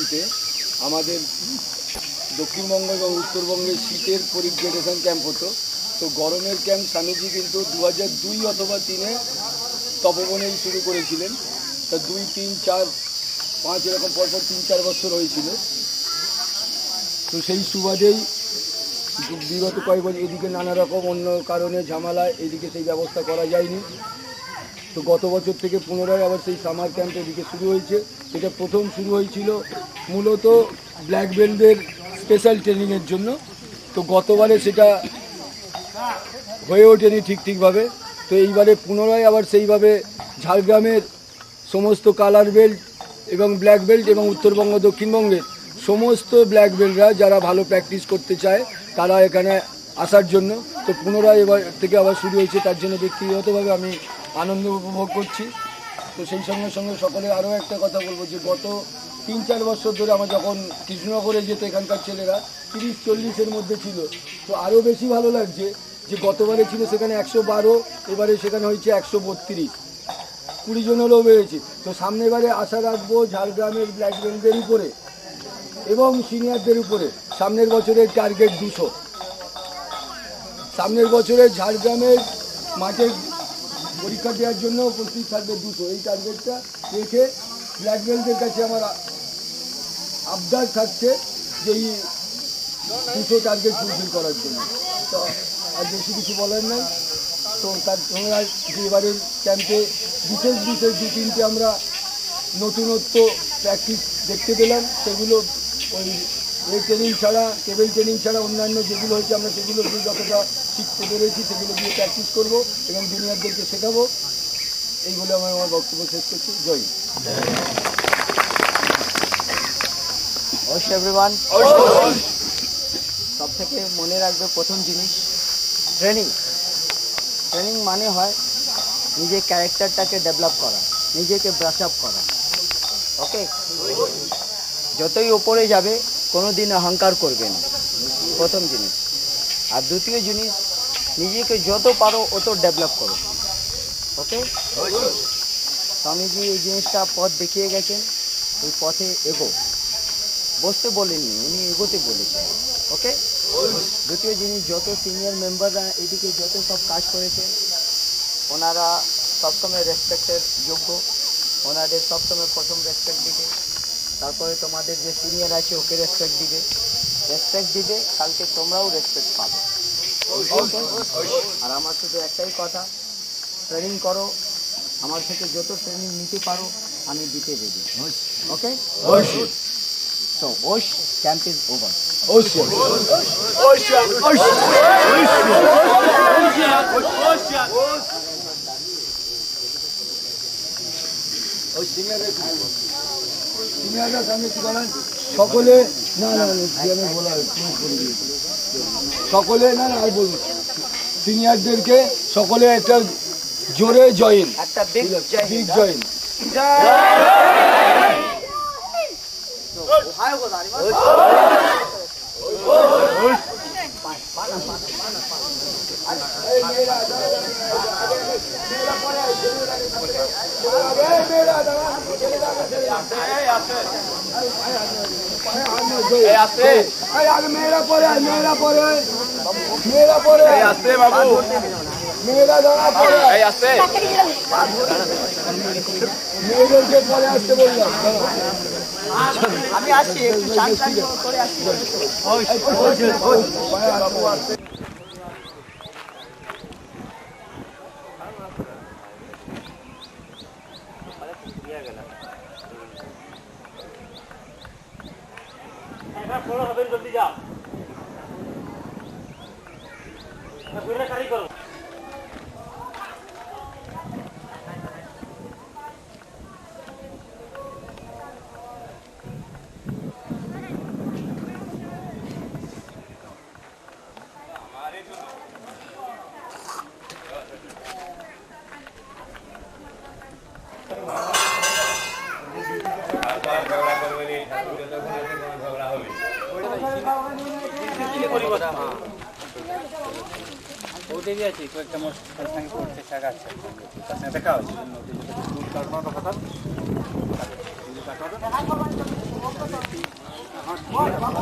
ক্যাম্পে আমাদের দক্ষিণবঙ্গ এবং উত্তরবঙ্গের শীতের পরিগ্রেডেশন ক্যাম্প হতো। তো গরমের ক্যাম্প স্বামীজি কিন্তু 2002 অথবা 3-এ তপবনেই শুরু করেছিলেন। তা 2, 3, 4, 5 এরকম পরপর 3-4 বছর হয়েছিল। তো সেই সুবাদেই বিগত কয়েক বছর এদিকে নানা রকম অন্য কারণে ঝামেলায় এদিকে সেই ব্যবস্থা করা যায়নি। তো গত বছর থেকে পুনরায় আবার সেই সামার ক্যাম্প এদিকে শুরু হয়েছে। এটা প্রথম শুরু হয়েছিল মূলত ব্ল্যাক বেল্টদের স্পেশাল ট্রেনিংয়ের জন্য। তো গতবারে সেটা হয়ে ওঠেনি ঠিকভাবে। তো এইবারে পুনরায় আবার সেইভাবে ঝাড়গ্রামের সমস্ত কালার বেল্ট এবং ব্ল্যাক বেল্ট এবং উত্তরবঙ্গ দক্ষিণবঙ্গের সমস্ত ব্ল্যাক বেল্টরা যারা ভালো প্র্যাকটিস করতে চায় তারা এখানে আসার জন্য তো পুনরায় এবার থেকে আবার শুরু হয়েছে। তার জন্য ব্যক্তিগতভাবে আমি আনন্দ উপভোগ করছি। তো সেই সঙ্গে সঙ্গে সকলের আরও একটা কথা বলবো যে গত 3-4 বছর ধরে আমার যখন কৃষ্ণনগরে যেত এখানকার ছেলেরা 30-40-এর মধ্যে ছিল। তো আরও বেশি ভালো লাগছে যে গতবারে ছিল সেখানে 112, এবারে সেখানে হয়েছে 132, 20 জন হলেও বেড়েছে। তো সামনেবারে আশা রাখবো ঝাড়গ্রামের ব্ল্যাক বেল্টদের উপরে এবং সিনিয়রদের উপরে সামনের বছরের টার্গেট 200। সামনের বছরে ঝাড়গ্রামের মাঠে পরীক্ষা দেওয়ার জন্য উপস্থিত থাকবে 200। এই টার্গেটটা রেখে ব্ল্যাক বেল্টদের কাছে আমার আবদার থাকছে যে এই 200 টার্গেট ফুলফিল করার জন্য। তো আর বেশি কিছু বলার নাই। তো তার সঙ্গে যে এবারের ক্যাম্পে বিশেষ 2-3টে আমরা নতুনত্ব প্র্যাকটিস দেখতে পেলাম। সেগুলো ওই ট্রেনিং ছাড়া কেবল ট্রেনিং ছাড়া অন্যান্য যেগুলো হয়েছে আমরা সেগুলো দিয়ে যতটা শিখতে পেরেছি সেগুলো দিয়ে প্র্যাকটিস করব এবং জুনিয়রদেরকে শেখাবো। এইগুলো আমি আমার বক্তব্য শেষ করছি। জয় অবশ্যই এভরিওয়ান। সব থেকে মনে রাখবে প্রথম জিনিস ট্রেনিং মানে হয় নিজের ক্যারেক্টারটাকে ডেভেলপ করা, নিজেকে ব্রাশ আপ করা। ওকে, যতই ওপরে যাবে কোনো দিন অহংকার করবে না, প্রথম জিনিস। আর দ্বিতীয় জিনিস নিজেকে যত পারো অত ডেভেলপ করো। ওকে, স্বামীজি এই জিনিসটা পথ দেখিয়ে গেছেন, এই পথে এগো। বসতে বলেননি, উনি এগোতে বলেছেন। ওকে, দ্বিতীয় জিনিস যত সিনিয়র মেম্বাররা এদিকে যত সব কাজ করেছে ওনারা সবসময় রেসপেক্টের যোগ্য। ওনাদের সবসময় প্রথম রেসপেক্ট দিবে, তারপরে তোমাদের যে সিনিয়র আছে ওকে রেসপেক্ট দিবে। কালকে তোমরাও রেসপেক্ট পাবে। আর আমার শুধু একটাই কথা, ট্রেনিং করো, আমার থেকে যত ট্রেনিং নিতে পারো আমি দিতে ready. Okay, so Osh camp is over. সকলে না আর বলুন সিনিয়রদেরকে সকলে একটা জোরে জয়েন, একটা বিগ জয়েন। মেয়েরা পরে বাবু, মেয়েরা দাঁড়া পরে মেয়েদেরকে পরে আসতে বললাম। আমি আসছি, একটু চান করে আসছি। জলদি যাও, করো। ওদেরই আছে কয়েকটা মোটর সঙ্গে পড়তে থাকা আছে, তার সঙ্গে দেখা হচ্ছে কথা কথা